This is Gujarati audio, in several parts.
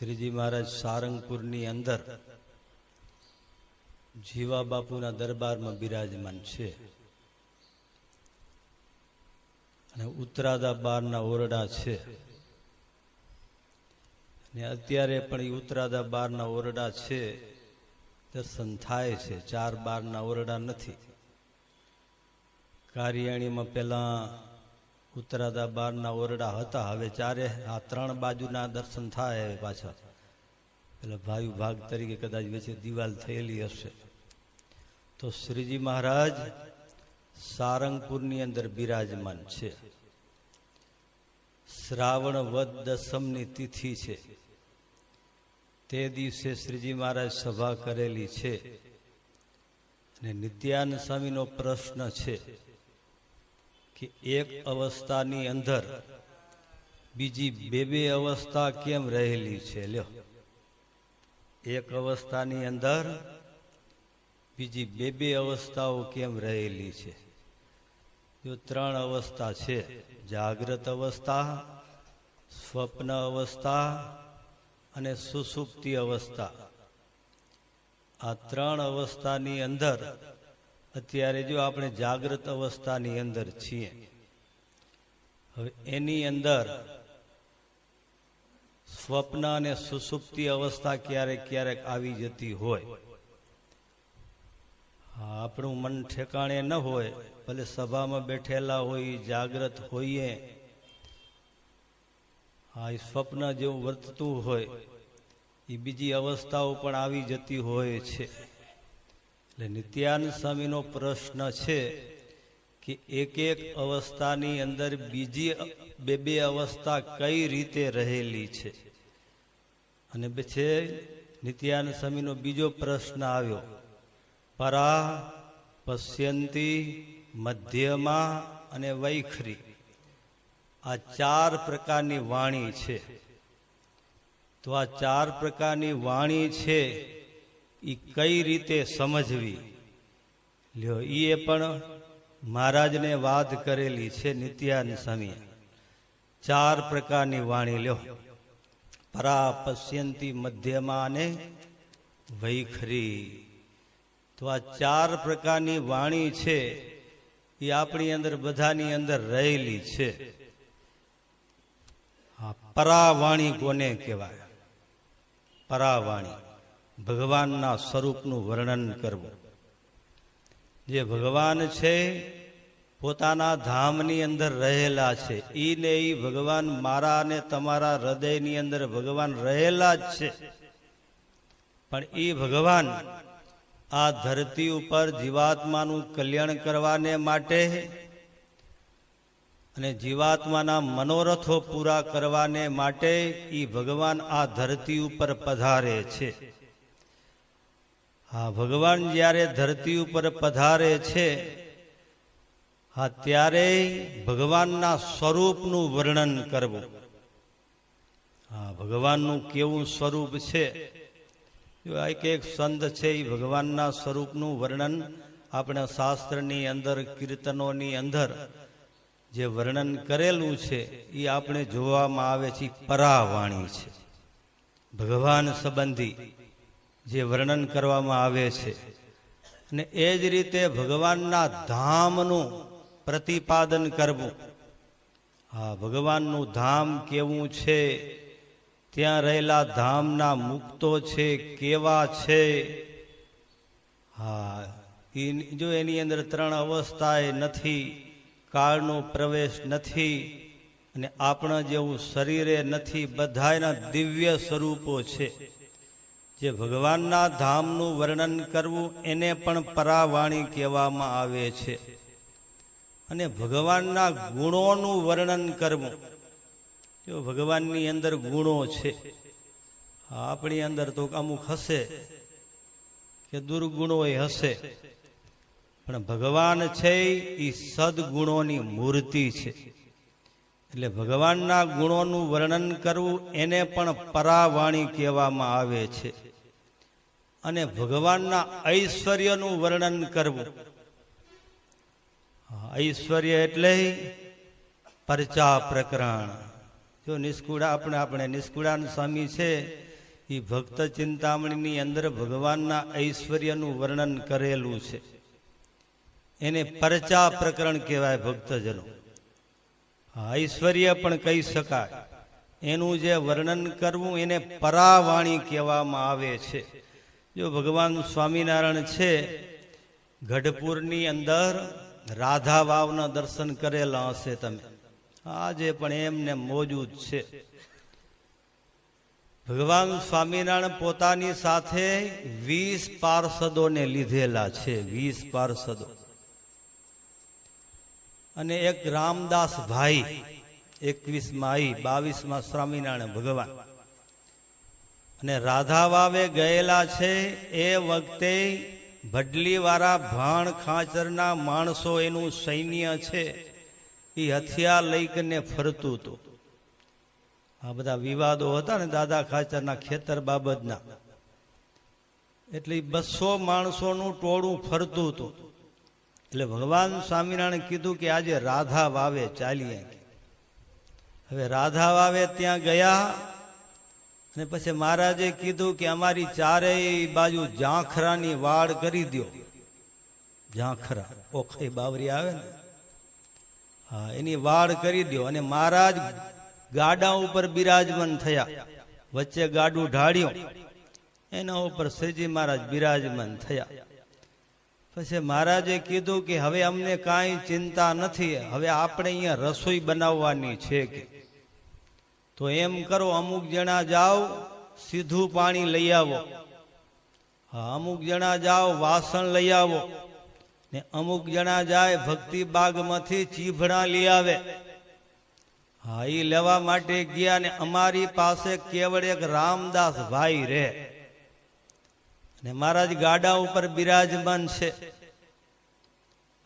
શ્રીજી મહારાજ સારંગપુરની અંદર જીવા બાપુના દરબારમાં બિરાજમાન છે અને ઉત્તરાદા બારના ઓરડા છે અને અત્યારે પણ એ ઉત્તરાદા બારના ઓરડા છે, દર્શન થાય છે. 4 બારના ઓરડા નથી. કારિયાણીમાં પેલા ઉત્તરાદા બારના ઓરડા હતા, હવે 3 બાજુના દર્શન થાય. પાછા પેલા ભાઈ ભાગ તરીકે કદાચ વચ્ચે દિવાલ થયેલી હશે. તો શ્રીજી મહારાજ સારંગપુરની અંદર બિરાજમાન છે. શ્રાવણ વદ દસમની તિથિ છે. તે દિવસે શ્રીજી મહારાજ સભા કરેલી છે અને નિત્યાનંદ સ્વામીનો પ્રશ્ન છે કે એક અવસ્થાની અંદર બીજી બે અવસ્થા કેમ રહેલી છે? લ્યો, એક અવસ્થાની અંદર બીજી બે અવસ્થાઓ કેમ રહેલી છે? જો 3 અવસ્થા છે, જાગ્રત અવસ્થા, સ્વપ્ન અવસ્થા અને સુષુપ્તિ અવસ્થા. આ 3 અવસ્થાની અંદર અત્યારે જો આપણે જાગ્રત અવસ્થાની અંદર છીએ, હવે એની અંદર સ્વપ્ન અને સુષુપ્તિ અવસ્થા ક્યારેક ક્યારેક આવી જતી હોય. આપણું મન ઠેકાણે ન હોય, ભલે સભામાં બેઠેલા હોય, જાગ્રત હોઈએ, એ સ્વપ્ન જેવું વર્તતું હોય, એ બીજી અવસ્થાઓ પણ આવી જતી હોય છે. એટલે નિત્યાનંદ સ્વામીનો પ્રશ્ન છે કે એક અવસ્થાની અંદર બીજી બે અવસ્થા કઈ રીતે રહેલી છે? અને પછી નિત્યાનંદ સ્વામીનો બીજો પ્રશ્ન આવ્યો, પરા, પશ્યંતી, મધ્યમાં અને વૈખરી. આ 4 પ્રકારની વાણી છે. તો આ 4 પ્રકારની વાણી છે એ કઈ રીતે સમજવી? લ્યો, એ પણ મહારાજને વાત કરેલી છે નિત્યાનંદ સ્વામીએ. 4 પ્રકારની વાણી લ્યો, પરા, પશ્યંતી, મધ્યમાં અને વૈખરી. તો આ 4 પ્રકારની વાણી છે એ આપણી અંદર બધાની અંદર રહેલી છે. પરાવાણી કોને કહેવાય? પરાવાણી ભગવાનના સ્વરૂપનું વર્ણન કરવું. જે ભગવાન છે પોતાના ધામની અંદર રહેલા છે, ઈ ભગવાન મારા અને તમારા હૃદયની અંદર ભગવાન રહેલા જ છે. પણ એ ભગવાન આ ધરતી ઉપર જીવાત્માનું કલ્યાણ કરવાને માટે અને જીવાત્માના મનોરથો પૂરા કરવાને માટે એ ભગવાન આ ધરતી ઉપર પધારે છે. ભગવાન જ્યારે ધરતી ઉપર પધારે છે, ત્યારે ભગવાનના સ્વરૂપનું વર્ણન કરવું. ભગવાનનું કેવું સ્વરૂપ છે? એક સંત છે, એ ભગવાનના સ્વરૂપનું વર્ણન આપણા શાસ્ત્રની અંદર, કીર્તનોની અંદર જે વર્ણન કરેલું છે એ આપણે જોવામાં આવે છે. પરાવાણી છે, ભગવાન સંબંધી જે વર્ણન કરવામાં આવે છે. અને એ જ રીતે ભગવાનના ધામનું પ્રતિપાદન કરવું. ભગવાનનું ધામ કેવું છે, ત્યાં રહેલા ધામના મુક્તો છે કેવા છે. જો એની અંદર 3 અવસ્થા નથી, કાળનો પ્રવેશ નથી અને આપણા જેવું શરીરે નથી, બધાના દિવ્ય સ્વરૂપો છે. જે ભગવાનના ધામનું વર્ણન કરવું એને પણ પરાવાણી કહેવામાં આવે છે. અને ભગવાનના ગુણોનું વર્ણન કરવું. જો ભગવાનની અંદર ગુણો છે, આપણી અંદર તો અમુક હશે કે દુર્ગુણો હશે, પણ ભગવાન છે એ સદગુણોની મૂર્તિ છે. એટલે ભગવાનના ગુણોનું વર્ણન કરવું એને પણ પરાવાણી કહેવામાં આવે છે. અને ભગવાનના ઐશ્વર્યનું વર્ણન કરવું. ઐશ્વર્ય એટલે પરચા પ્રકરણ. જો નિષ્કુળા આપણે નિષ્કુળાનંદ સ્વામી છે એ ભક્ત ચિંતામણીની અંદર ભગવાનના ઐશ્વર્યનું વર્ણન કરેલું છે. એને પરચા પ્રકરણ કહેવાય. ભક્તજનો ઐશ્વર્ય પણ કહી શકાય. એનું જે વર્ણન કરવું એને પરાવાણી કહેવામાં આવે છે. જો ભગવાન સ્વામિનારાયણ છે, ગઢપુરની અંદર રાધા વાવના દર્શન કરેલા હશે તમે, આજે પણ એમને મોજૂદ છે. ભગવાન સ્વામિનારાયણ પોતાની સાથે 20 પાર્ષદોને લીધેલા છે. 20 પાર્ષદો અને એક રામદાસ ભાઈ 21માં 22માં સ્વામિનારાયણ ભગવાન. અને રાધા વાવે ગયેલા છે એ વખતે ભડલી વાળા ભાણ ખાંચરના માણસો, એનું સૈન્ય છે, એ હથિયાર લઈને ફરતું હતું. આ બધા વિવાદો હતા ને દાદા ખાચરના ખેતર બાબતના, એટલે 200 માણસોનું ટોળું ફરતું હતું. એટલે ભગવાન સ્વામિનારાયણ કીધું કે આજે રાધા વાવે ચાલીએ. હવે રાધા વાવે ત્યાં ગયા અને પછી મહારાજે કીધું કે અમારી ચારેય બાજુ ઝાંખરાની વાડ કરી દો. ઝાંખરા ઓખઈ બાવરી આવે ને, હા, એની વાડ કરી દો. અને મહારાજ ગાડા ઉપર બિરાજમાન થયા. વચ્ચે ગાડું ઢાળ્યું, એના ઉપર શ્રીજી મહારાજ બિરાજમાન થયા. પછી મહારાજે કીધું કે હવે અમને કાંઈ ચિંતા નથી, હવે આપણે અહીંયા રસોઈ બનાવવાની છે. કે તો એમ કરો, અમુક જણા જાઓ સીધું પાણી લઈ આવો, હા, અમુક જણા જાઓ વાસણ લઈ આવો, ને અમુક જણા જાય ભક્તિ બાગમાંથી ચીભડા લઈ આવે. હા, એ લેવા માટે ગયા. ને અમારી પાસે કેવળ એક રામદાસ ભાઈ રહે, અને મહારાજ ગાડા ઉપર બિરાજમાન છે.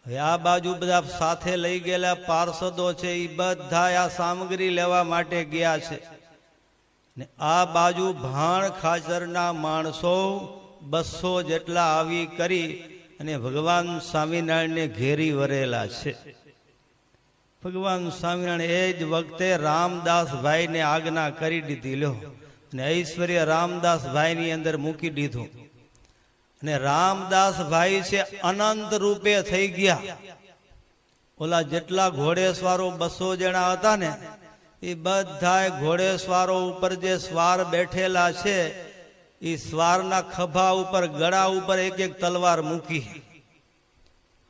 હવે આ બાજુ બધા સાથે લઈ ગયેલા પાર્ષદો છે, એ બધા આ સામગ્રી લેવા માટે ગયા છે. ને આ બાજુ ભાણ ખાચરના માણસો 200 જેટલા આવી કરી અને ભગવાન સ્વામિનારાયણને ઘેરી વરેલા છે. ભગવાન સ્વામિનારાયણ એ જ વખતે રામદાસભાઈને આજ્ઞા કરી દીધી, લો, અને ઐશ્વર્ય રામદાસભાઈની અંદર મૂકી દીધું. અને રામદાસભાઈ છે અનંત રૂપે થઈ ગયા. ઓલા જેટલા ઘોડેસવારો 200 જણા હતા ને, એ બધા ઘોડેસવારો ઉપર જે સ્વાર બેઠેલા છે, એ સ્વારના ખભા ઉપર, ગળા ઉપર એક એક તલવાર મૂકી.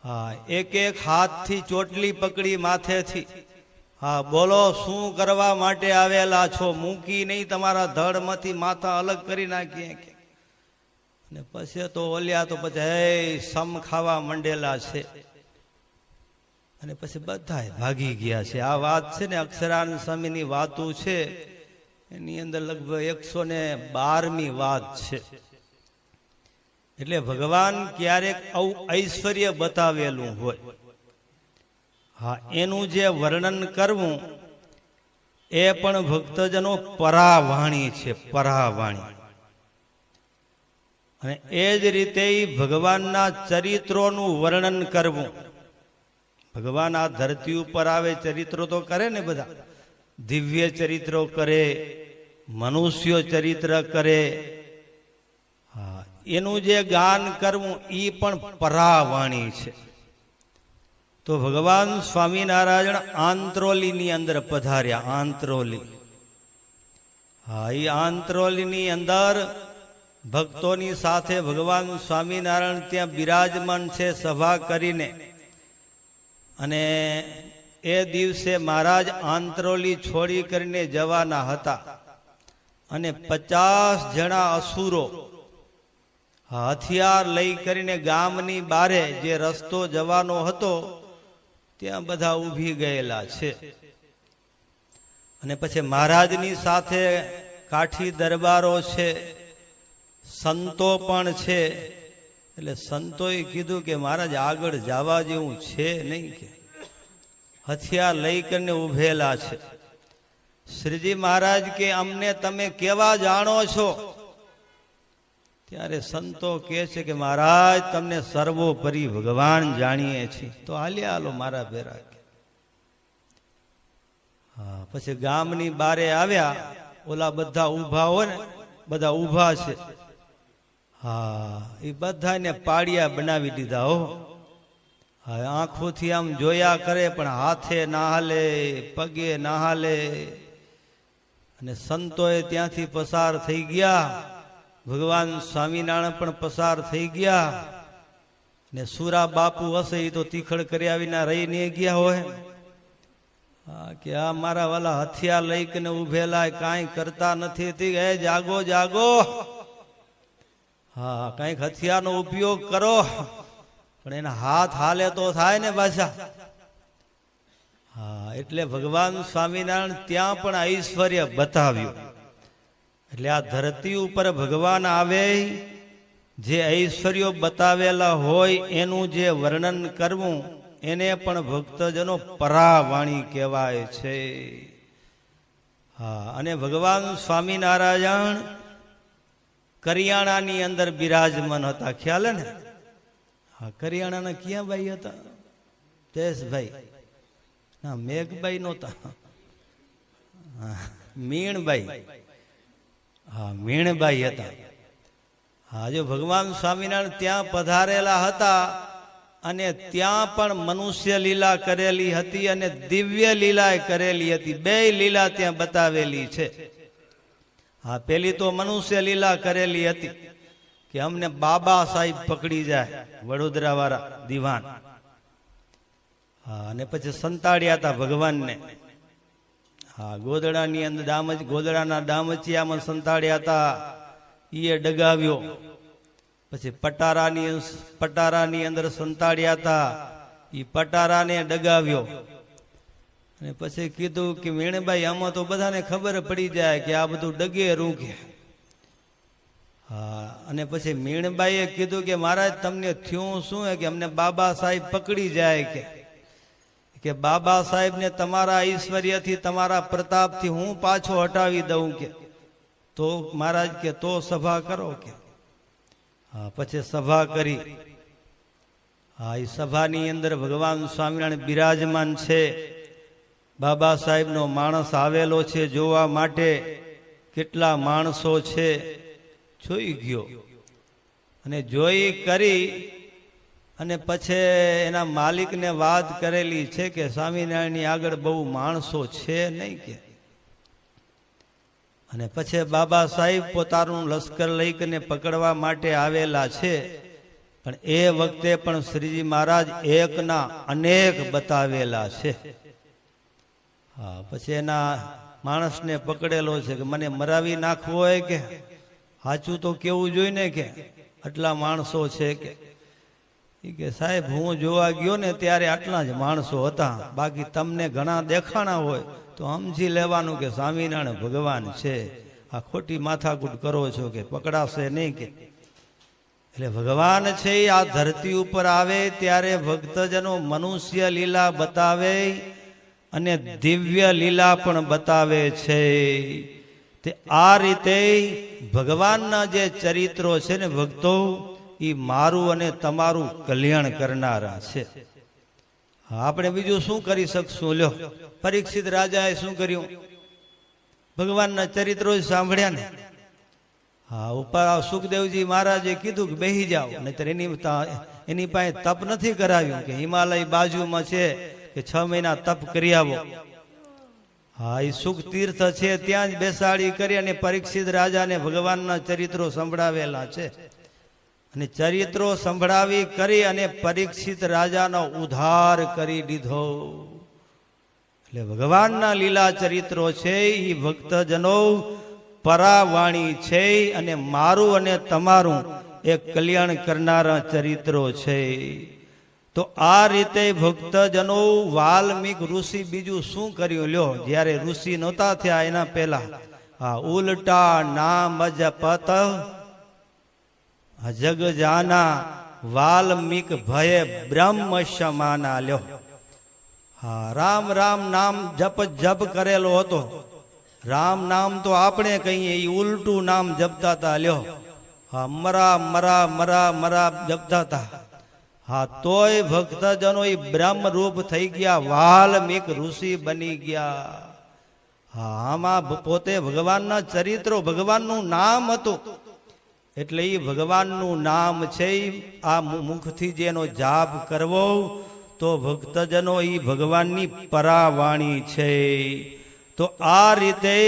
હા, એક એક હાથથી ચોટલી પકડી માથેથી. હા, બોલો શું કરવા માટે આવેલા છો? મૂકી નહીં, તમારા ધડમાંથી માથા અલગ કરી નાખીએ. ને પછી તો ઓલ્યા તો પછી સમ ખાવા માંડેલા છે. અને પછી બધા ભાગી ગયા છે. આ વાત છે ને અક્ષરાનંદ સ્વામીની વાતો છે, એની અંદર લગભગ 112મી વાત છે. એટલે ભગવાન ક્યારેક ઐશ્વર્ય બતાવેલું હોય, હા, એનું જે વર્ણન કરવું એ પણ ભક્તજનો પરાવાણી છે. પરાવાણી. અને એ જ રીતે ભગવાનના ચરિત્રોનું વર્ણન કરવું. ભગવાન આ ધરતી ઉપર આવે, ચરિત્રો તો કરે ને બધા, દિવ્ય ચરિત્રો કરે, મનુષ્યો ચરિત્ર કરે. હા, એનું જે ગાન કરવું એ પણ પરાવાણી છે. તો ભગવાન સ્વામિનારાયણ આંત્રોલીની અંદર પધાર્યા. આંત્રોલી, હા, એ આંત્રોલીની અંદર ભક્તોની સાથે ભગવાન સ્વામિનારાયણ ત્યાં બિરાજમાન છે સભા કરીને. અને એ દિવસે મહારાજ આંત્રોલી છોડી કરીને જવાના હતા. અને 50 જણા અસુરો હથિયાર લઈ કરીને ગામની બારે જે રસ્તો જવાનો હતો ત્યાં બધા ઊભી ગયેલા છે. અને પછી મહારાજની સાથે કાઠી દરબારો છે, સંતો પણ છે. એટલે સંતોએ કીધું કે મહારાજ આગળ જવા જેવું છે નહીં, કે હથિયાર લઈ કરીને ઉભેલા છે. શ્રીજી મહારાજ કે અમને તમે કેવા જાણો છો? ત્યારે સંતો કહે છે કે મહારાજ તમને સર્વોપરી ભગવાન જાણીએ છીએ. તો હાલો મારા ભેરા. હા, પછી ગામની બારે આવ્યા. ઓલા બધા ઊભા હોય ને બધા ઊભા છે. હા, એ બધાને પાડિયા બનાવી દીધા હો. હા, આંખોથી આમ જોયા કરે પણ હાથે ના હાલે, પગે ના હાલે. અને સંતોએ ત્યાંથી પસાર થઈ ગયા, ભગવાન સ્વામિનારાયણ પણ પસાર થઈ ગયા. ને સુરા બાપુ હશે એ તો તીખડ કર્યા વિના રહી નહીં ગયા હોય. હા, કે આ મારા વાલા હથિયાર લઈને ઉભેલા કાંઈ કરતા નથી. એ જાગો જાગો, હા કઈક હથિયારનો ઉપયોગ કરો, પણ એના હાથ હાલે તો થાય ને પાછા. હા, એટલે ભગવાન સ્વામિનારાયણ ત્યાં પણ ઐશ્વર્ય બતાવ્યું. એટલે આ ધરતી ઉપર ભગવાન આવે, જે ઐશ્વર્યો બતાવેલા હોય એનું જે વર્ણન કરવું એને પણ ભક્તજનો પરાવાણી કહેવાય છે. હા, અને ભગવાન સ્વામિનારાયણ કરિયાણાની અંદર બિરાજમાન હતા, ખ્યાલ ને? હા, કરિયાણાના ક્યાં ભાઈ હતા? જયેશભાઈ ના, મેઘભાઈ નહોતા, મીણભાઈ. હા, મીણભાઈ હતા. હા, જો ભગવાન સ્વામિનારાયણ ત્યાં પધારેલા હતા અને ત્યાં પણ મનુષ્ય લીલા કરેલી હતી અને દિવ્ય લીલા કરેલી હતી. બે લીલા ત્યાં બતાવેલી છે. હા, પેલી તો મનુષ્ય લીલા કરેલી હતી કે અમને બાબા સાહેબ પકડી જાય, વડોદરા વાળા દિવાન. હા, અને પછી સંતાડ્યા હતા ભગવાનને. હા, ગોદડાની અંદર ગોદડાના ડામચિયામાં સંતાડ્યા હતા, એ ડગાવ્યો. પછી પટારાની અંદર સંતાડ્યા હતા, એ પટારાને ડગાવ્યો. અને પછી કીધું કે મીણભાઈ આમાં તો બધાને ખબર પડી જાય કે આ બધું ડગે રૂકે. હા, અને પછી મીણબાઈએ કીધું કે મહારાજ તમને થયું શું કે અમને બાબા સાહેબ પકડી જાય, કે બાબા સાહેબ ને તમારા ઐશ્વર્યથી તમારા પ્રતાપથી હું પાછો હટાવી દઉં કે તો મહારાજ કે તો સભા કરો કે. હા, પછી સભા કરી. હા, એ સભાની અંદર ભગવાન સ્વામિનારાયણ બિરાજમાન છે. બાબા સાહેબનો માણસ આવેલો છે જોવા માટે. કેટલા માણસો છે જોઈ ગયો, અને જોઈ કરી અને પછી એના માલિકને વાત કરેલી છે કે સ્વામિનારાયણની આગળ બહુ માણસો છે નહીં કે. અને પછી બાબા સાહેબ પોતાનું લશ્કર લઈને પકડવા માટે આવેલા છે. પણ એ વખતે પણ શ્રીજી મહારાજ એકના અનેક બતાવેલા છે. હા, પછી એના માણસને પકડેલો છે કે મને મરાવી નાખવો હોય કે સાચું તો કેવું જોઈએ ને કે આટલા માણસો છે કે સાહેબ હું જોવા ગયો ને ત્યારે આટલા જ માણસો હતા, બાકી તમને ઘણા દેખાણા હોય તો સમજી લેવાનું કે સ્વામિનારાયણ ભગવાન છે. આ ખોટી માથાકૂટ કરો છો કે પકડાશે નહીં કે. એટલે ભગવાન છે આ ધરતી ઉપર આવે ત્યારે ભક્તજનો મનુષ્ય લીલા બતાવે અને દિવ્ય લીલા પણ બતાવે છે. તે આ રીતે ભગવાનના જે ચરિત્રો છે ને ભક્તો, એ મારું અને તમારું કલ્યાણ કરનારા છે. આપણે બીજું શું કરી શકશું? લ્યો, પરીક્ષિત રાજાએ શું કર્યું? ભગવાનના ચરિત્રો સાંભળ્યા ને. હા, ઉપર સુખદેવજી મહારાજે કીધું કે બેહી જાઓ, નહીતર એની પાસે તપ નથી કરાવ્યું કે હિમાલય બાજુમાં છે કે 6 મહિના તપ કરી આવો. હા, એ સુખ તીર્થ છે ત્યાં જ બેસાડી કરી અને પરીક્ષિત રાજાને ભગવાનના ચરિત્રો સંભળાવેલા છે. અને ચરિત્રો સંભળાવી કરી અને પરીક્ષિત રાજાનો ઉદ્ધાર કરી દીધો. એટલે ભગવાનના લીલા ચરિત્રો છે એ ભક્તજનો પરાવાણી છે અને મારું અને તમારું એક કલ્યાણ કરનારા ચરિત્રો છે. તો આ રીતે ભક્તજનો વાલ્મીક ઋષિ બીજું શું કર્યું? લ્યો, જ્યારે ઋષિ નહોતા થયા એના પહેલા આ ઉલટા નામ જપત જગ જાના વાલ્મીક ભય બ્રહ્મ સમાના. લ્યો, હા, રામ રામ નામ જપ કરેલો હતો. રામ નામ તો આપણે કહીએ, એ ઉલટું નામ જપતા હતા. લ્યો, હા, મરા મરા મરા મરા જપતા હતા. હા, તોય ભક્તજનો એ બ્રહ્મ રૂપ થઈ ગયા, વાલ્મીક ઋષિ બની ગયા. હા, આમાં પોતે ભગવાનના ચરિત્રો, ભગવાનનું નામ હતું એટલે એ ભગવાનનું નામ છે. આ મુખથી જેનો જાપ કરવો તો ભક્તજનો એ ભગવાનની પરાવાણી છે. તો આ રીતે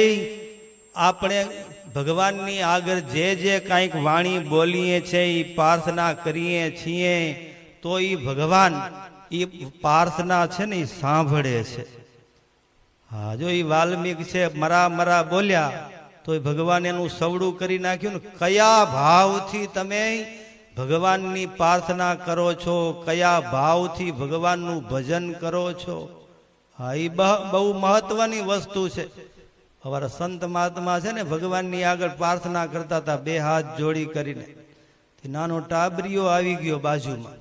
આપણે ભગવાનની આગળ જે કાંઈક વાણી બોલીએ છીએ, એ પ્રાર્થના કરીએ છીએ, તો એ ભગવાન એ પ્રાર્થના છે ને એ સાંભળે છે. હા, જો એ વાલ્મીક છે મરા બોલ્યા તો એ ભગવાન એનું સવડું કરી નાખ્યું ને. કયા ભાવથી તમે ભગવાનની પ્રાર્થના કરો છો, કયા ભાવથી ભગવાનનું ભજન કરો છો, હા, એ બહુ મહત્વની વસ્તુ છે. અમારા સંત મહાત્મા છે ને ભગવાનની આગળ પ્રાર્થના કરતા હતા, બે હાથ જોડી કરીને. નાનો ટાબરીઓ આવી ગયો બાજુમાં.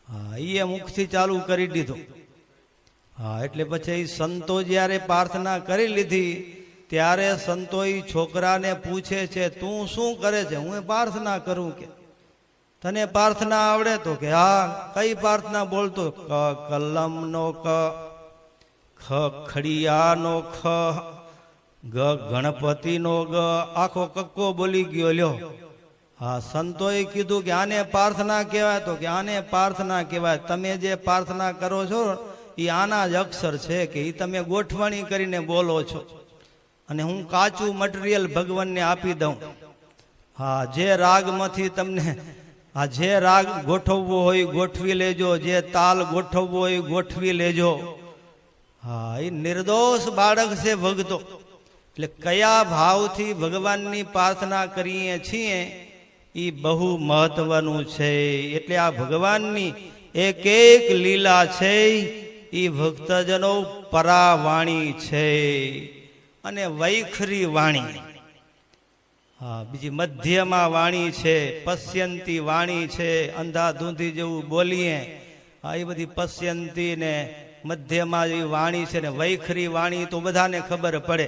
હા, એ મુખથી ચાલુ કરી દીધું. હા, એટલે પછી સંતો જ્યારે પ્રાર્થના કરી લીધી ત્યારે સંતો એ છોકરાને પૂછે છે, તું શું કરે છે? હું પ્રાર્થના કરું. કે તને પ્રાર્થના આવડે? તો કે હા. કઈ પ્રાર્થના બોલતો? કલમ નો ક, ખ ખડિયાનો ખ, ગ ગણપતિ નો ગ, આખો કક્કો બોલી ગયો લ્યો. હા, સંતોએ કીધું કે આને પ્રાર્થના કહેવાય? તો કે આને પ્રાર્થના કહેવાય. તમે જે પ્રાર્થના કરો છો એ આના જ અક્ષર છે, કે એ તમે ગોઠવણી કરીને બોલો છો, અને હું કાચું મટીરિયલ ભગવાનને આપી દઉં. હા, જે રાગમાંથી તમને જે રાગ ગોઠવવો હોય ગોઠવી લેજો, જે તાલ ગોઠવવો હોય ગોઠવી લેજો. હા, એ નિર્દોષ બાળક છે ભક્તો. એટલે કયા ભાવથી ભગવાનની પ્રાર્થના કરીએ છીએ એ બહુ મહત્વનું છે. એટલે આ ભગવાનની એક એક લીલા છે એ ભક્તજનો પરાવાણી છે. અને વૈખરી વાણી, હા, બીજી મધ્યમાં વાણી છે, પશ્યંતી વાણી છે. અંધાધૂંધી જેવું બોલીએ, હા, એ બધી પશ્યંતી ને મધ્યમાં જે વાણી છે ને વૈખરી વાણી તો બધાને ખબર પડે.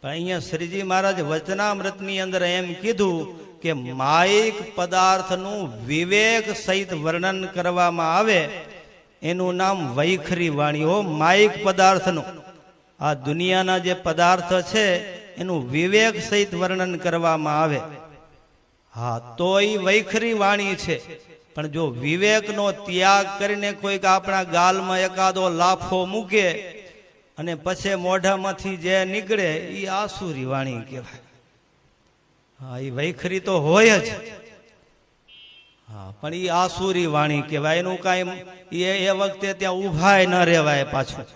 પણ અહીંયા શ્રીજી મહારાજ વચનામૃતની અંદર એમ કીધું કે માયિક પદાર્થનું વિવેક સહિત વર્ણન કરવામાં આવે એનું નામ વૈખરી વાણી. હો, માયિક પદાર્થનું, આ દુનિયાના જે પદાર્થ છે એનું વિવેક સહિત વર્ણન કરવામાં આવે, હા, તો એ વૈખરી વાણી છે. પણ જો વિવેકનો ત્યાગ કરીને કોઈક આપણા ગાલમાં એકાદો લાફો મૂકે અને પછી મોઢામાંથી જે નીકળે એ આસુરી વાણી કહેવાય. હા, એ વૈખરી તો હોય જ, હા, પણ એ આસુરી વાણી કહેવાય. એનું કાંઈ એ વખતે ત્યાં ઉભાય ન રહેવાય પાછું.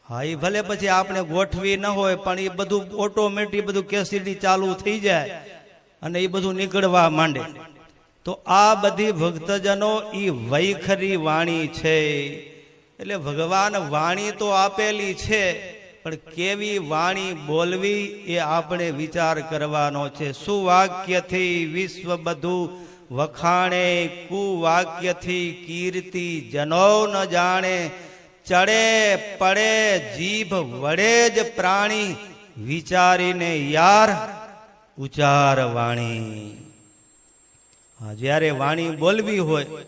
હા, એ ભલે પછી આપણે ગોઠવી ન હોય પણ એ બધું ઓટોમેટિક બધું કેસીડી ચાલુ થઈ જાય અને એ બધું નીકળવા માંડે. તો આ બધી ભક્તજનો એ વૈખરી વાણી છે. એટલે ભગવાન વાણી તો આપેલી છે, પણ કેવી વાણી બોલવી એ આપણે વિચાર કરવાનો છે. સુવાક્યથી વિશ્વ બધું વખાણે, કુવાક્યથી કીર્તિ જનો ન જાણે, ચડે પડે જીભ વડે જ પ્રાણી, વિચારીને યાર ઉચાર વાણી. જ્યારે વાણી બોલવી હોય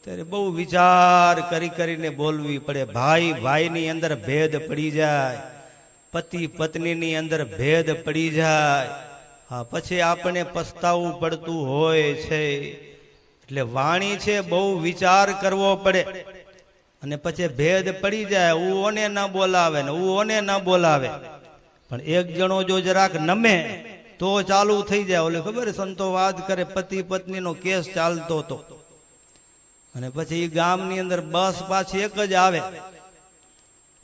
ત્યારે બહુ વિચાર કરીને બોલવી પડે. ભાઈ ભાઈની અંદર ભેદ પડી જાય, પતિ પત્નીની અંદર ભેદ પડી જાય, હા, પછી આપણે પસ્તાવું પડતું હોય છે. એટલે વાણી છે બહુ વિચાર કરવો પડે. અને પછી ભેદ પડી જાય, હું ઓને ન બોલાવે ને હું ઓને ન બોલાવે. પણ એક જણો જો જરાક નમે તો ચાલુ થઈ જાય. ઓલે ખબર સંતો વાત કરે, પતિ પત્નીનો કેસ ચાલતો હતો અને પછી ગામની અંદર બસ પાછી એક જ આવે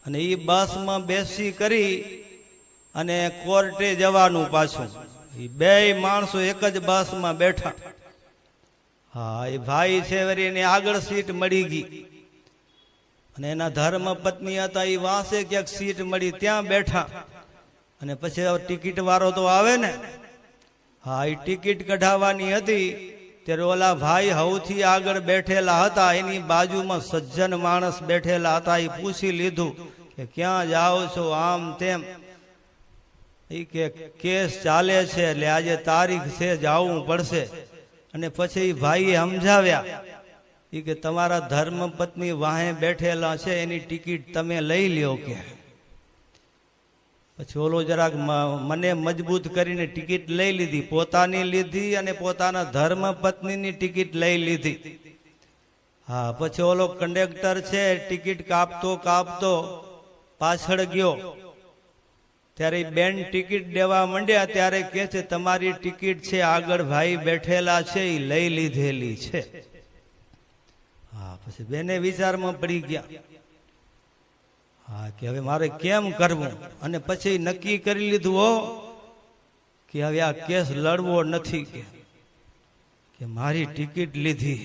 અને એ બસમાં બેસી કરી અને કોર્ટે જવાનું પાછું. એ બે માણસો એક જ બસમાં બેઠા. હા, એ ભાઈ છે વળી એને આગળ સીટ મળી ગઈ અને એના ધર્મ પત્ની હતા એ વાંસે ક્યાંક સીટ મળી ત્યાં બેઠા. અને પછી ટિકિટ વાળો તો આવે ને, હા, એ ટિકિટ કઢાવવાની હતી ત્યારે ઓલા ભાઈ સૌથી આગળ બેઠેલા હતા, એની બાજુમાં સજ્જન માણસ બેઠેલા હતા. એ પૂછી લીધું કે ક્યાં જાઓ છો, આમ તેમ. એ કે કેસ ચાલે છે એટલે આજે તારીખ છે, જવું પડશે. અને પછી એ ભાઈએ સમજાવ્યા એ કે તમારા ધર્મ પત્ની વાહે બેઠેલા છે, એની ટિકિટ તમે લઈ લ્યો. કે પછી ઓલો જરાક મને મજબૂત કરીને ટિકિટ લઈ લીધી, પોતાની લીધી અને પોતાના ધર્મ પત્નીની ટિકિટ લઈ લીધી. હા, પછી ઓલો કંડક્ટર છે ટિકિટ કાપતો પાછળ ગયો, ત્યારે બેન ટિકિટ દેવા માંડ્યા ત્યારે કે છે તમારી ટિકિટ છે, આગળ ભાઈ બેઠેલા છે એ લઈ લીધેલી છે. હા, પછી બેને વિચારમાં પડી ગયા. હા, કે હવે મારે કેમ કરવું, અને પછી નક્કી કરી લીધું હો કે હવે આ કેસ લડવો નથી, કે મારી ટિકિટ લીધી.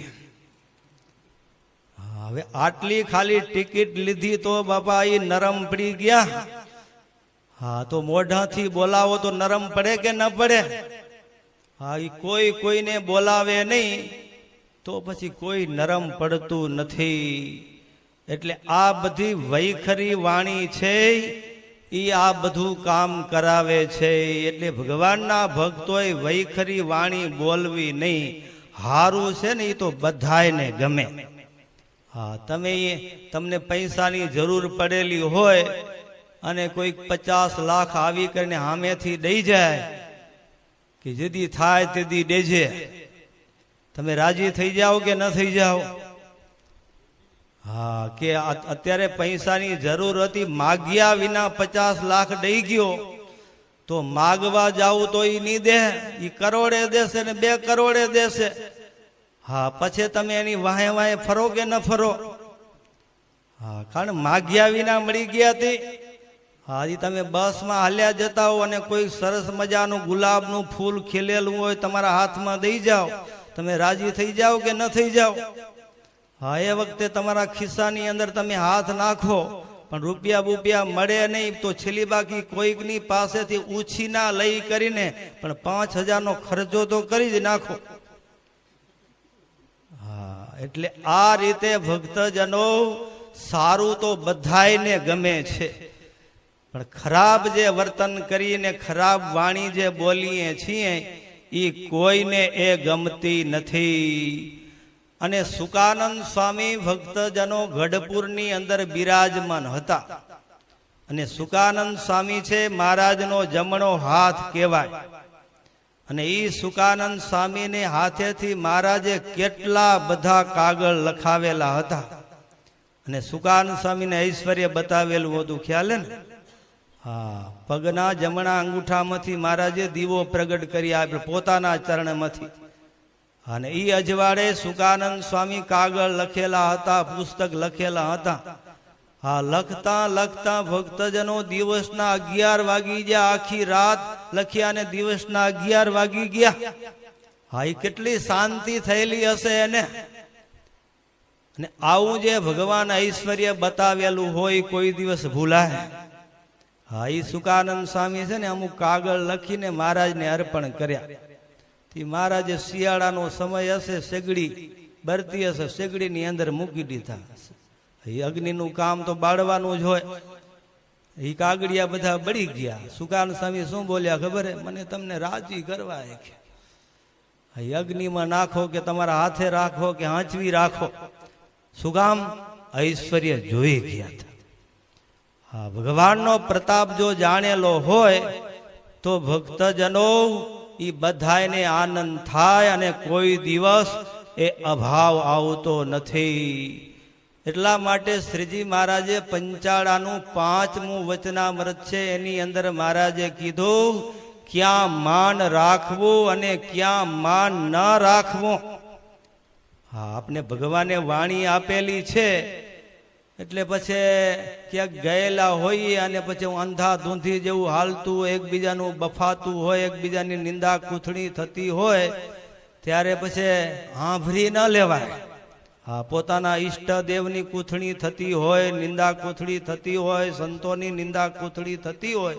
હા, હવે આટલી ખાલી ટિકિટ લીધી તો બાપા એ નરમ પડી ગયા. હા, તો મોઢાથી બોલાવો તો નરમ પડે કે ન પડે? હા, એ કોઈને બોલાવે નહીં તો પછી કોઈ નરમ પડતું નથી. એટલે આ બધી વૈખરી વાણી છે એ આ બધું કામ કરાવે છે. એટલે ભગવાનના ભક્તોએ વૈખરી વાણી બોલવી નહીં. હારું છે ને એ તો બધાયને ગમે. હા, તમને પૈસાની જરૂર પડેલી હોય અને કોઈક 50 લાખ આવી કરીને સામેથી દઈ જાય કે જેદી થાય તેદી દેજે, તમે રાજી થઈ જાઓ કે ન થઈ જાઓ? હા, કે અત્યારે પૈસાની જરૂર હતી, માગ્યા વિના 50 લાખ દઈ ગયો તો માગવા જાવું તો એ નહીં દે, એ કરોડે દેશે ને 2 કરોડે દેશે. હા, પછી તમે એની વાહે વાહે ફરો કે ન ફરો? હા, કારણ માગ્યા વિના મળી ગયા હતી. હા, એ તમે બસમાં હાલ્યા જતા હો અને કોઈ સરસ મજાનું ગુલાબનું ફૂલ ખીલેલું હોય તમારા હાથમાં દઈ જાઓ, તમે રાજી થઈ જાઓ કે ન થઈ જાઓ? હા, એ વખતે તમારા ખિસ્સાની અંદર તમે હાથ નાખો પણ રૂપિયા મળે નહીં તો છેલ્લી બાકી કોઈકની પાસેથી ઉછીના લઈ કરીને પણ 5000નો ખર્ચો તો કરી જ નાખો. હા, એટલે આ રીતે ભક્તજનો સારું તો બધાયને ગમે છે, પણ ખરાબ જે વર્તન કરીને ખરાબ વાણી જે બોલીએ છીએ એ કોઈને એ ગમતી નથી. અને સુકાનંદ સ્વામી ભક્તજનો ગઢપુરની અંદર બિરાજમાન હતા. અને સુકાનંદ સ્વામી છે મહારાજનો જમણો હાથ કહેવાય. અને એ સુકાનંદ સ્વામીને હાથેથી મહારાજે કેટલા બધા કાગળ લખાવેલા હતા. અને સુકાનંદ સ્વામીને ઐશ્વર્ય બતાવેલું હતું, ખ્યાલ ને? હા, પગના જમણા અંગૂઠામાંથી મહારાજે દીવો પ્રગટ કરી આપ્યો પોતાના ચરણમાંથી. અને એ અજવાડે સુકાનંદ સ્વામી કાગળ લખેલા હતા, પુસ્તક લખેલા હતા. હા, લખતા ભક્તજનો દિવસના 11 વાગી ગયા, આખી રાત લખ્યા અને દિવસના 11 વાગી ગયા. હા, એ કેટલી શાંતિ થયેલી હશે એને. અને આવું જે ભગવાન ઐશ્વર્ય બતાવેલું હોય કોઈ દિવસ ભૂલાય? હા, એ સુકાનંદ સ્વામી છે ને અમુક કાગળ લખીને મહારાજને અર્પણ કર્યા. મહારાજે શિયાળાનો સમય હશે, સેગડી બરતી હશે, સેગડીની અંદર મૂકી દીધા. એ અગ્નિનું કામ તો બાળવાનું જ હોય. એ કાગડિયા બધા બળી ગયા. સુકાનંદ સ્વામી શું બોલ્યા ખબર? મને તમને રાજી કરવા એ અગ્નિમાં નાખો કે તમારા હાથે રાખો કે હાંચવી રાખો, શું કામ? ઐશ્વર્ય જોઈ ગયા હતા. હા, ભગવાનનો પ્રતાપ જો જાણેલો હોય તો ભક્તજનો એ બધાને આનંદ થાય અને કોઈ દિવસ એ અભાવ આવતો નથી. એટલા માટે શ્રીજી મહારાજે પંચાળાનું 5મું વચનામૃત છે એની અંદર મહારાજે કીધું ક્યાં માન રાખવું અને ક્યાં માન ન રાખવું. હા, આપણે ભગવાને વાણી આપેલી છે એટલે પછી ક્યાંક ગયેલા હોઈએ અને પછી અંધા ધૂંધી જેવું હાલતું, એકબીજાનું બફાતું હોય, એકબીજાની નિંદા કૂથણી થતી હોય ત્યારે પછી સાંભળી ન લેવાય. હા, પોતાના ઈષ્ટદેવની કૂથણી થતી હોય, નિંદા કૂથણી થતી હોય, સંતોની નિંદા કૂથણી થતી હોય,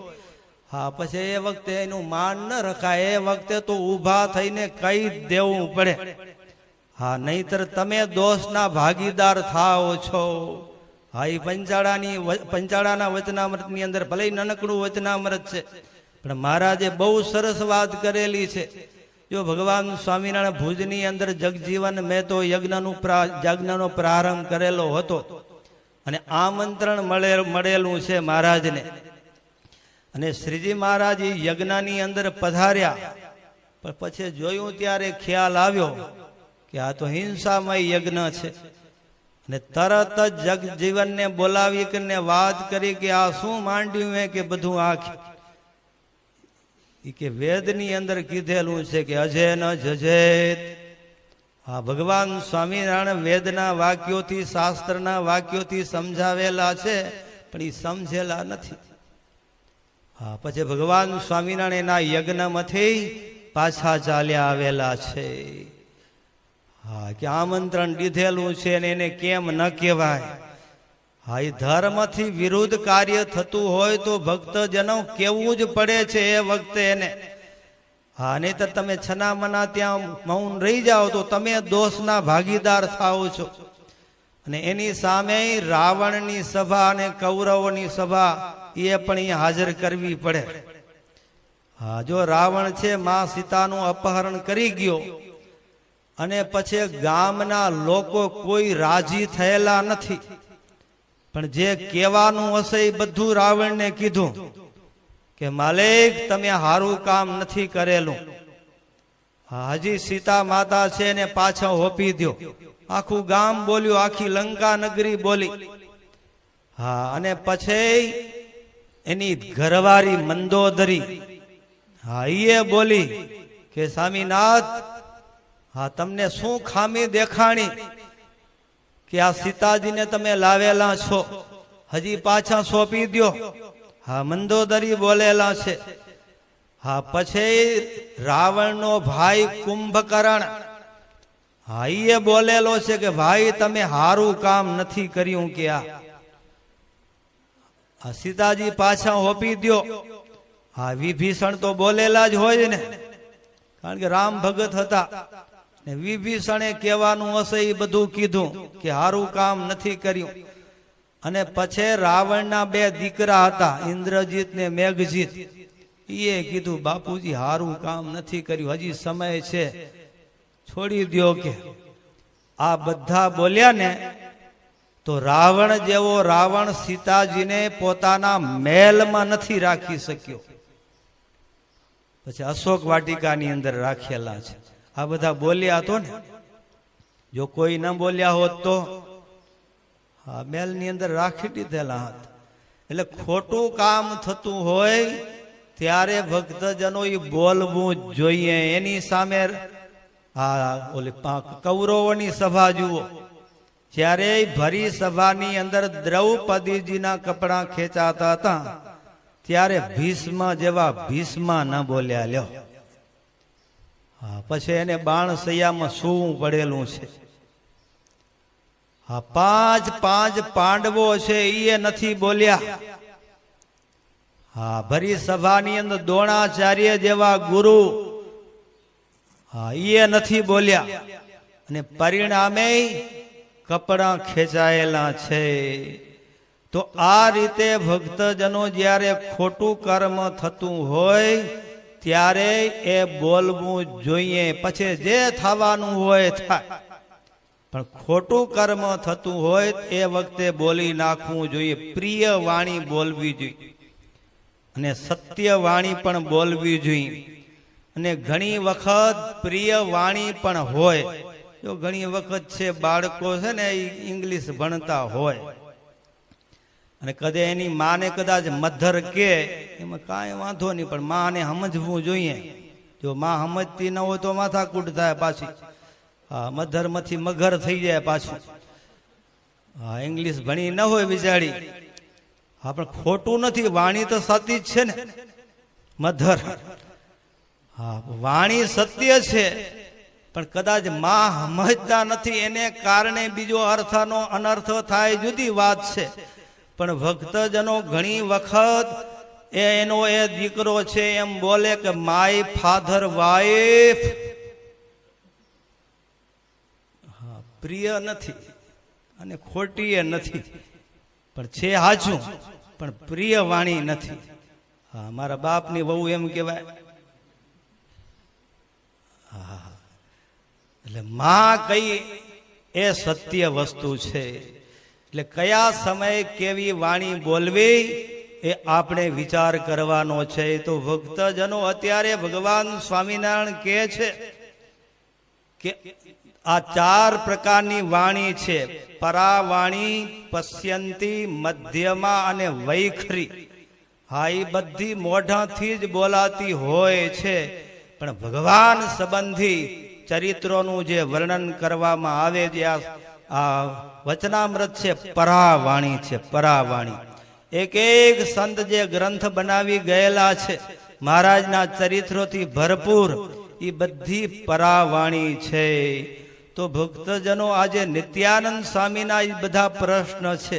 હા, પછી એ વખતે એનું માન ન રખાય. એ વખતે તો ઊભા થઈને કહી દેવું પડે. હા, નહીતર તમે દોષના ભાગીદાર થાઓ છો. હા, એ પંચાળાના વચનામૃતની અંદર ભલે નાનકડું વચનામૃત છે પણ મહારાજે બહુ સરસ વાત કરેલી છે. જો ભગવાન સ્વામિનારાયણ ભુજની અંદર જગજીવન મેં તો યજ્ઞનો પ્રારંભ કરેલો હતો અને આમંત્રણ મળેલું છે મહારાજને. અને શ્રીજી મહારાજ એ યજ્ઞની અંદર પધાર્યા, પણ પછી જોયું ત્યારે ખ્યાલ આવ્યો કે આ તો હિંસામય યજ્ઞ છે. અને તરત જ જગજીવનને બોલાવી કરીને વાત કરી કે આ શું માંડ્યું હે કે બધું કે વેદની અંદર કીધેલું છે કે અજે ન જજેત. હા, ભગવાન સ્વામિનારાયણ વેદના વાક્યોથી, શાસ્ત્રના વાક્યોથી સમજાવેલા છે, પણ એ સમજેલા નથી. હા, પછી ભગવાન સ્વામિનારાયણ એના યજ્ઞમાંથી પાછા ચાલ્યા આવેલા છે. હા, કે આમંત્રણ દીધેલું છે ને એને કેમ ન કહેવાય. હા, એ ધર્મથી વિરુદ્ધ કાર્ય થતું હોય તો ભક્તજનો કેવું જ પડે છે એ વખતે એને. હા, નહીં તો તમે છનામના ત્યાં મૌન રહી જાઓ તો તમે દોષના ભાગીદાર થાઓ છો. અને એની સામે રાવણની સભા અને કૌરવોની સભા એ પણ અહીંયા હાજર કરવી પડે. હા, જો રાવણ છે માં સીતાનું અપહરણ કરી ગયો અને પછી ગામના લોકો કોઈ રાજી થયેલા નથી, પણ જે કહેવાનું હશે એ બધું રાવણને કીધું કે માલિક તમે હારું કામ નથી કરેલું. હા, હજી સીતા માતા છે ને પાછા હોપી દો. આખું ગામ બોલ્યું, આખી લંકા નગરી બોલી. હા, અને પછી એની ઘરવાળી મંદોદરી, હા, એ બોલી કે સ્વામીનાથ, હા, તમને શું ખામી દેખાણી કે આ સીતાજીને તમે લાવેલા છો, હજી પાછા સોંપી દો. હા, મંદોદરી બોલેલા છે. હા, પછી રાવણનો ભાઈ કુંભકર્ણ, હા, એ બોલેલો છે કે ભાઈ તમે હારું કામ નથી કર્યું કે આ સીતાજી પાછા હોપી દો. હા, વિભીષણ તો બોલેલા જ હોય ને, કારણ કે રામ ભગત હતા. વિભીષણે કહેવાનું હશે એ બધું કીધું કે હારું કામ નથી કર્યું. અને પછી રાવણના બે દીકરા હતા, ઇન્દ્રજીત ને મેઘજીત, એ કીધું બાપુજી હારું કામ નથી કર્યું, હજી સમય છે, છોડી દો. કે આ બધા બોલ્યા ને તો રાવણ જેવો રાવણ સીતાજીને પોતાના મહેલમાં નથી રાખી શક્યો. પછી અશોક વાટિકાની અંદર રાખેલા છે. આ બધા બોલ્યા તો ને, જો કોઈ ન બોલ્યા હોત તો હા મહેલની અંદર રાખી દીધેલા હતા. એટલે ખોટું કામ થતું હોય ત્યારે ભક્તજનો એ બોલવું જ જોઈએ. એની સામે હા ઓલી કૌરવોની સભા જુઓ, જ્યારે ભરી સભાની અંદર દ્રૌપદીજીના કપડા ખેંચાતા હતા ત્યારે ભીષ્મ જેવા ભીષ્મ ન બોલ્યા. લ્યો, હા, પછી એને બાણ સૈયામાં શું પડેલું છે. હા, પાંચ પાંડવો છે એ નથી બોલ્યા. હા, ભરી સભાની અંદર દ્રોણાચાર્ય જેવા ગુરુ, હા, એ નથી બોલ્યા. અને પરિણામે કપડા ખેંચાયેલા છે. તો આ રીતે ભક્તજનો જ્યારે ખોટું કર્મ થતું હોય ત્યારે એ બોલવું જોઈએ. પછી જે થવાનું હોય થાય, પણ ખોટું કર્મ થતું હોય એ વખતે બોલી નાખવું જોઈએ. પ્રિય વાણી બોલવી જોઈએ અને સત્ય વાણી પણ બોલવી જોઈએ. અને ઘણી વખત પ્રિય વાણી પણ હોય. જો ઘણી વખત છે બાળકો છે ને એ ઇંગ્લિશ ભણતા હોય અને કદે એની માને કદાચ મધર કે એમાં કાંઈ વાંધો નહીં, પણ માને સમજવું જોઈએ. જો માં સમજતી ન હોય તો માથાકૂટ થાય પાછી. હા, મધરમાંથી મગર થઈ જાય પાછું. હા, ઇંગ્લિશ ભણી ન હોય બિચારી. હા, પણ ખોટું નથી, વાણી તો સતી જ છે ને મધર. હા, વાણી સત્ય છે, પણ કદાચ માં સમજતા નથી એને કારણે બીજો અર્થનો અનર્થ થાય, જુદી વાત છે. પણ ભક્તજનો ઘણી વખત એનો એ દીકરો છે એમ બોલે કે માય ફાધર વાઇફ, હા, પ્રિય નથી અને ખોટી એ નથી, પણ છે હાચું, પણ પ્રિય વાણી નથી. હા, મારા બાપની વહુ એમ કહેવાય. હા, એટલે માં કઈ એ સત્ય વસ્તુ છે. એટલે કયા સમયે કેવી વાણી બોલવી એ આપણે વિચાર કરવાનો છે. તો ભક્તજનો અત્યારે ભગવાન સ્વામિનારાયણ કહે છે કે આ 4 પ્રકારની વાણી છે. પરાવાણી, પશ્યંતી, મધ્યમાં અને વૈખરી. હા, એ બધી મોઢાથી જ બોલાતી હોય છે, પણ ભગવાન સંબંધી ચરિત્રોનું જે વર્ણન કરવામાં આવે છે આ વચનામૃત છે, પરાવાણી છે. પરાવાણી એક એક સંત જે ગ્રંથ બનાવી ગયેલા છે મહારાજના ચરિત્રોથી ભરપૂર, એ બધી પરાવાણી છે. તો ભક્તજનો આજે નિત્યાનંદ સ્વામીના એ બધા પ્રશ્ન છે,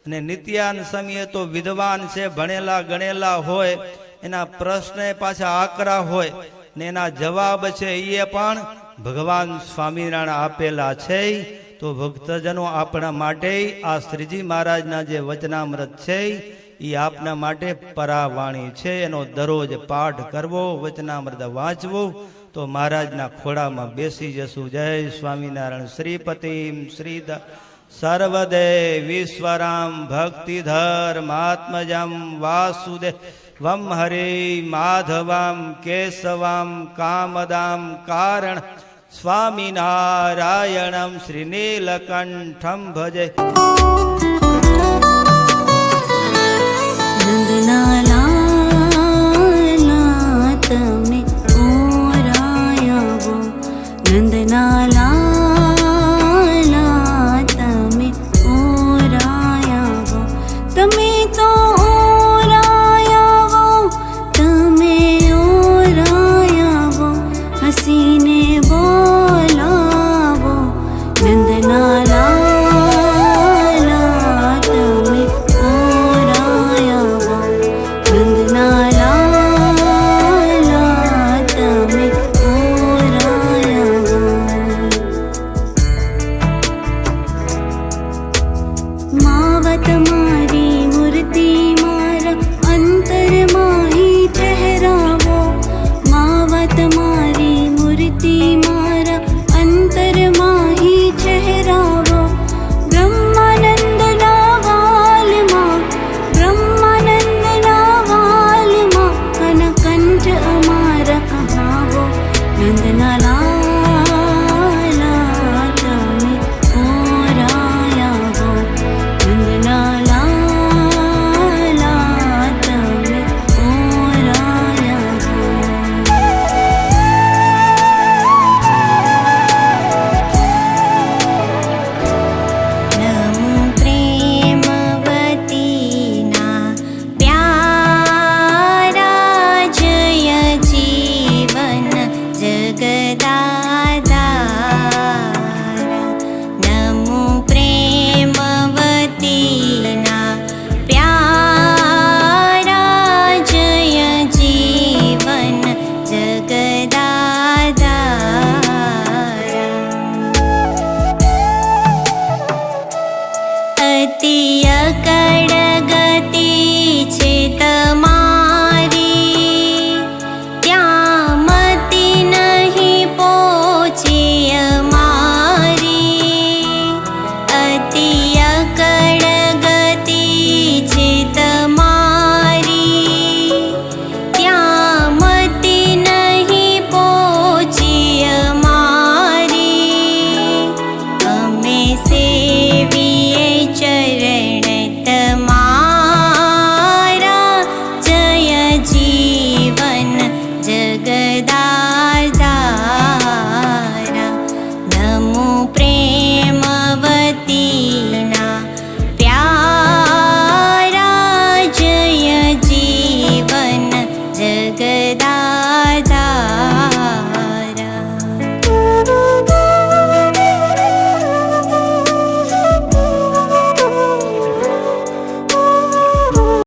અને નિત્યાનંદ સ્વામી એ તો વિદ્વાન છે, ભણેલા ગણેલા હોય, એના પ્રશ્ન પાછા આકરા હોય ને એના જવાબ છે એ પણ ભગવાન સ્વામિનારાયણ આપેલા છે. તો ભક્તજનો આપણા માટે આ શ્રીજી મહારાજના જે વચનામૃત છે એ આપના માટે પરાવાણી છે. એનો દરરોજ પાઠ કરવો, વચનામૃત વાંચવું, તો મહારાજના ખોળામાં બેસી જશું. જય સ્વામિનારાયણ. શ્રીપતિમ શ્રીદ સર્વદેવ વિશ્વરામ ભક્તિધર મહાત્મજમ વાસુદેવ વમ હરે માધવામ કેશવામ કામદામ કારણ સ્વામિનારાયણમ શ્રી નીલકંઠમ ભજે. નંદનાલા તમે ઓરાયા, નંદનાલા તમે ઓરાયા, તમે તો ઓરાયા, તમે ઓરાયા, હસીને બોલાવો. નંદનાલા તમે ઓરાયા, નંદનાલા તમે ઓરાયા. માવત મારી મૂર્તિ મારા અંતરમાં ઠહેરાવો, માવત